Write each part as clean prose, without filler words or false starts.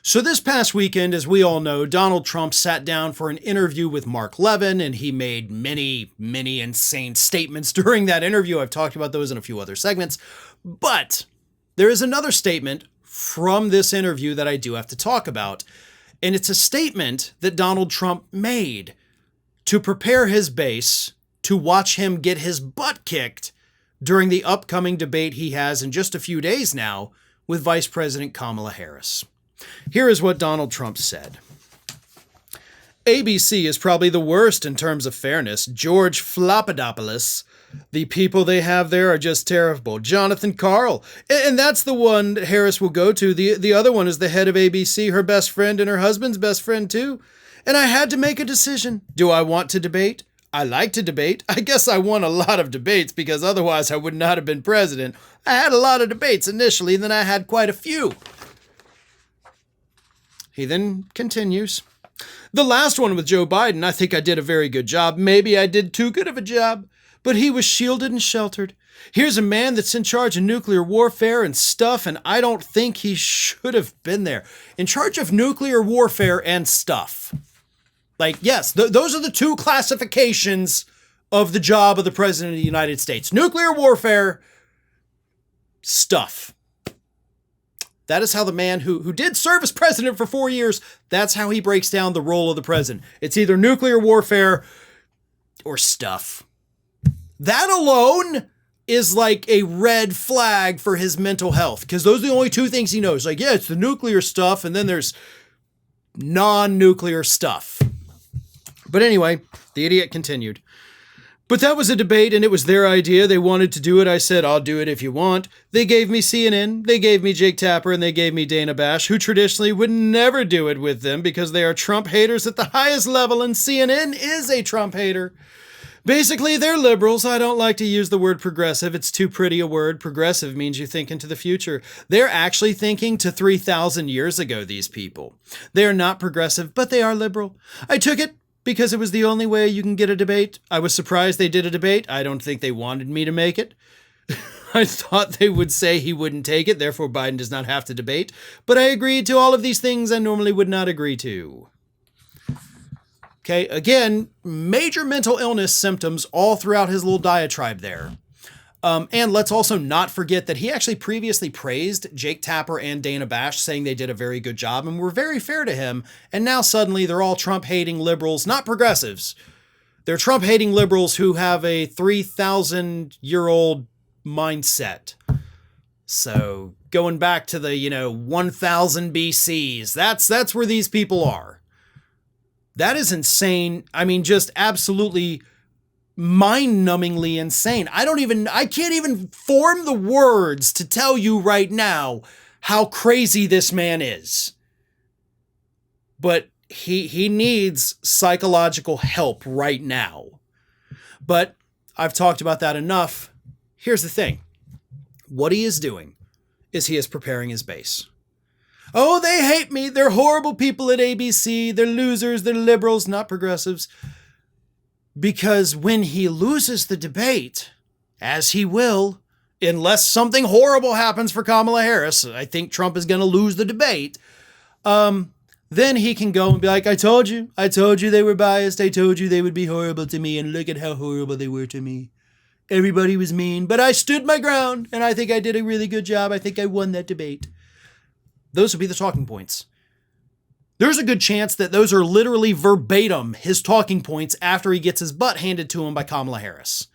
So this past weekend, as we all know, Donald Trump sat down for an interview with Mark Levin, and he made many, many insane statements during that interview. I've talked about those in a few other segments. But there is another statement from this interview that I do have to talk about. And it's a statement that Donald Trump made to prepare his base to watch him get his butt kicked during the upcoming debate he has in just a few days now with Vice President Kamala Harris. Here is what Donald Trump said. ABC is probably the worst in terms of fairness. George Flopadopoulos. The people they have there are just terrible. Jonathan Karl. And that's the one Harris will go to. The other one is the head of ABC, her best friend and her husband's best friend too. And I had to make a decision. Do I want to debate? I like to debate. I guess I won a lot of debates because otherwise I would not have been president. I had a lot of debates initially, then I had quite a few. He then continues. The last one with Joe Biden, I think I did a very good job. Maybe I did too good of a job, but he was shielded and sheltered. Here's a man that's in charge of nuclear warfare and stuff, and I don't think he should have been there. In charge of nuclear warfare and stuff. Like, yes, those are the two classifications of the job of the President of the United States. Nuclear warfare, stuff. That is how the man who did serve as president for 4 years, that's how he breaks down the role of the president. It's either nuclear warfare or stuff. That alone is like a red flag for his mental health, because those are the only two things he knows. Like, yeah, it's the nuclear stuff, and then there's non-nuclear stuff. But anyway, the idiot continued. But that was a debate, and it was their idea. They wanted to do it. I said, I'll do it if you want. They gave me CNN, they gave me Jake Tapper, and they gave me Dana Bash, who traditionally would never do it with them because they are Trump haters at the highest level, and CNN is a Trump hater. Basically, they're liberals. I don't like to use the word progressive. It's too pretty a word. Progressive means you think into the future. They're actually thinking to 3,000 years ago, these people. They're not progressive, but they are liberal. I took it because it was the only way you can get a debate. I was surprised they did a debate. I don't think they wanted me to make it. I thought they would say he wouldn't take it, therefore Biden does not have to debate. But I agreed to all of these things I normally would not agree to. Okay, again, major mental illness symptoms all throughout his little diatribe there. And let's also not forget that he actually previously praised Jake Tapper and Dana Bash, saying they did a very good job and were very fair to him. And now suddenly they're all Trump-hating liberals, not progressives. They're Trump-hating liberals who have a 3,000-year-old mindset. So going back to the, 1000 BCs, that's where these people are. That is insane. I mean, just absolutely mind-numbingly insane. I can't even form the words to tell you right now how crazy this man is. But he needs psychological help right now. But I've talked about that enough. Here's the thing. What he is doing is he is preparing his base. Oh, they hate me. They're horrible people at ABC. They're losers. They're liberals, not progressives. Because when he loses the debate, as he will, unless something horrible happens for Kamala Harris, I think Trump is going to lose the debate, then he can go and be like, I told you they were biased. I told you they would be horrible to me, and look at how horrible they were to me. Everybody was mean, but I stood my ground, and I think I did a really good job. I think I won that debate. Those would be the talking points. There's a good chance that those are literally verbatim his talking points after he gets his butt handed to him by Kamala Harris.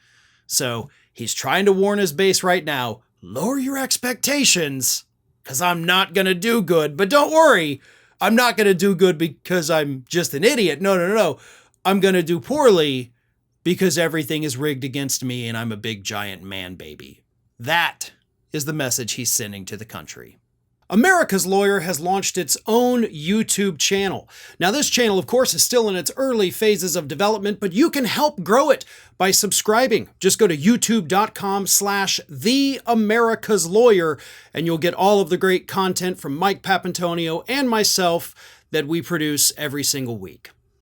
So he's trying to warn his base right now, lower your expectations, because I'm not going to do good. But don't worry, I'm not going to do good because I'm just an idiot. No. I'm going to do poorly because everything is rigged against me and I'm a big giant man baby. That is the message he's sending to the country. America's Lawyer has launched its own YouTube channel. Now, this channel, of course, is still in its early phases of development, but you can help grow it by subscribing. Just go to youtube.com/TheAmericasLawyer, and you'll get all of the great content from Mike Papantonio and myself that we produce every single week.